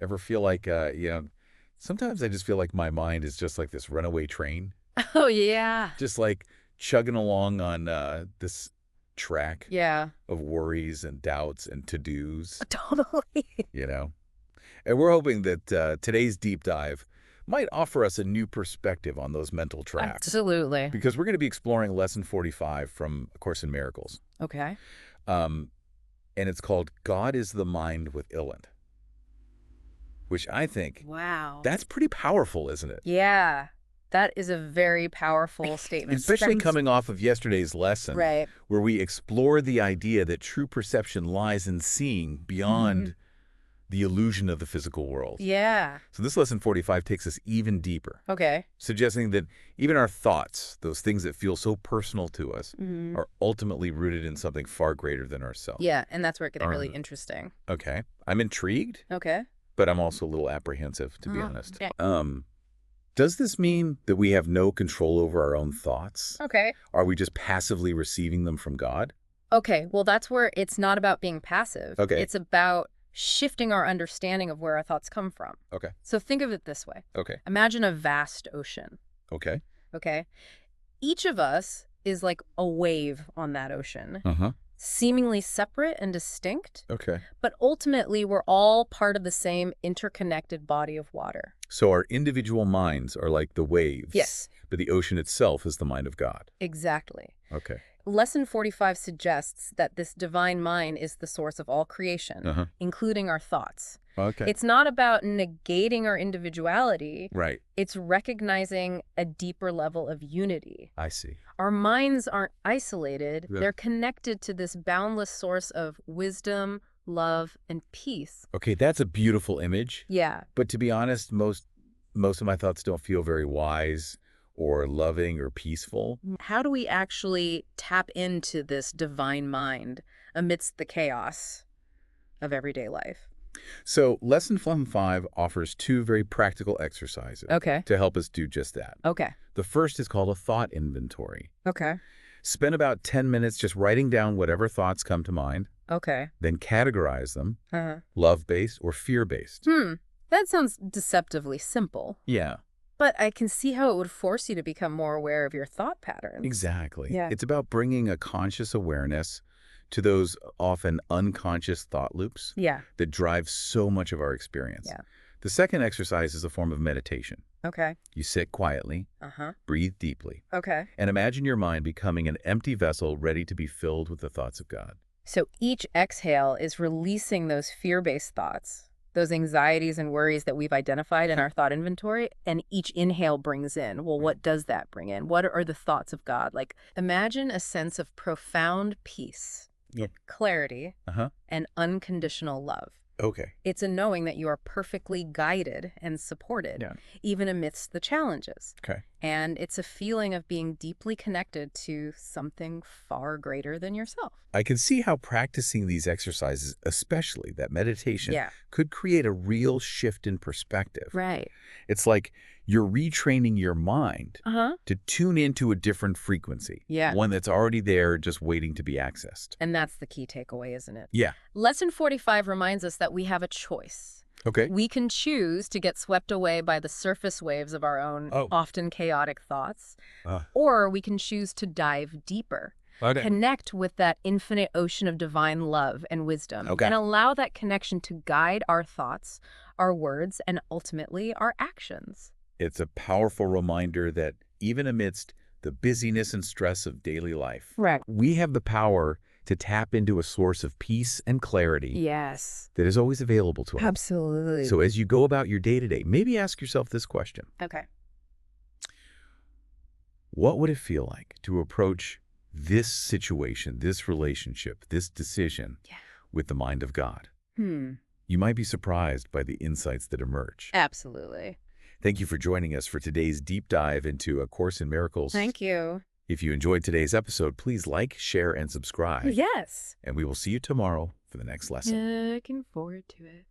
Ever feel like, sometimes I just feel like my mind is just like this runaway train, Oh, yeah. just like chugging along on this track Yeah. of worries and doubts and to-dos, Totally. you know? And we're hoping that today's deep dive might offer us a new perspective on those mental tracks, Absolutely. because we're going to be exploring Lesson 45 from A Course in Miracles. Okay. Um, and it's called God is the Mind with Illant, which I think Wow. that's pretty powerful, isn't it? Yeah. That is a very powerful statement. Especially Stems- coming off of yesterday's lesson, Right. where we explored the idea that true perception lies in seeing beyond the illusion of the physical world. Yeah. So this lesson 45 takes us even deeper, Okay. suggesting that even our thoughts, those things that feel so personal to us, Mhm. are ultimately rooted in something far greater than ourselves. Yeah, and that's where it gets All really right. interesting. Okay. I'm intrigued, Okay. but I'm also a little apprehensive, to be honest. Yeah. Does this mean that we have no control over our own thoughts? Okay. Are we just passively receiving them from God? Okay, well, that's where it's not about being passive. Okay. It's about shifting our understanding of where our thoughts come from. Okay. So think of it this way. Okay. Imagine a vast ocean, Okay. okay? Each of us is like a wave on that ocean, Uh-huh. seemingly separate and distinct, Okay. but ultimately we're all part of the same interconnected body of water. So our individual minds are like the waves. Yes. But the ocean itself is the mind of God. Exactly. Okay. Lesson 45 suggests that this divine mind is the source of all creation, Uh-huh. including our thoughts. Okay. It's not about negating our individuality. Right. It's recognizing a deeper level of unity. I see. Our minds aren't isolated. Yeah. They're connected to this boundless source of wisdom, love, and peace. Okay, that's a beautiful image. Yeah. But to be honest, most of my thoughts don't feel very wise or loving or peaceful. How do we actually tap into this divine mind amidst the chaos of everyday life? So Lesson 5 offers 2 very practical exercises Okay. to help us do just that. Okay. The first is called a thought inventory. Okay. Spend about 10 minutes just writing down whatever thoughts come to mind, Okay. then categorize them, Uh-huh. love-based or fear-based. That sounds deceptively simple. Yeah, But I can see how it would force you to become more aware of your thought patterns. exactly. Yeah. It's about bringing a conscious awareness to those often unconscious thought loops Yeah. that drive so much of our experience. Yeah. The second exercise is a form of meditation. Okay. You sit quietly, Uh-huh. breathe deeply, Okay. and imagine your mind becoming an empty vessel ready to be filled with the thoughts of God. So each exhale is releasing those fear-based thoughts, those anxieties and worries that we've identified in our thought inventory, and each inhale brings in, well, what does that bring in? What are the thoughts of God? Like, imagine a sense of profound peace, clarity, Uh-huh. and unconditional love. Okay. It's a knowing that you are perfectly guided and supported, Yeah. even amidst the challenges. Okay. And it's a feeling of being deeply connected to something far greater than yourself. I can see how practicing these exercises, especially that meditation, Yeah. could create a real shift in perspective. Right. It's like you're retraining your mind Uh-huh. to tune into a different frequency. Yeah. One that's already there, just waiting to be accessed. And that's the key takeaway, isn't it? Yeah. Lesson 45 reminds us that we have a choice. Okay. We can choose to get swept away by the surface waves of our own often chaotic thoughts, or we can choose to dive deeper, connect with that infinite ocean of divine love and wisdom, and allow that connection to guide our thoughts, our words, and ultimately our actions. It's a powerful reminder that even amidst the busyness and stress of daily life, Right. we have the power to tap into a source of peace and clarity Yes. that is always available to us. Absolutely. So as you go about your day-to-day, maybe ask yourself this question. Okay. What would it feel like to approach this situation, this relationship, this decision with the mind of God? You might be surprised by the insights that emerge. Absolutely. Thank you for joining us for today's deep dive into A Course in Miracles. Thank you. If you enjoyed today's episode, please like, share, and subscribe. Yes. And we will see you tomorrow for the next lesson. Looking forward to it.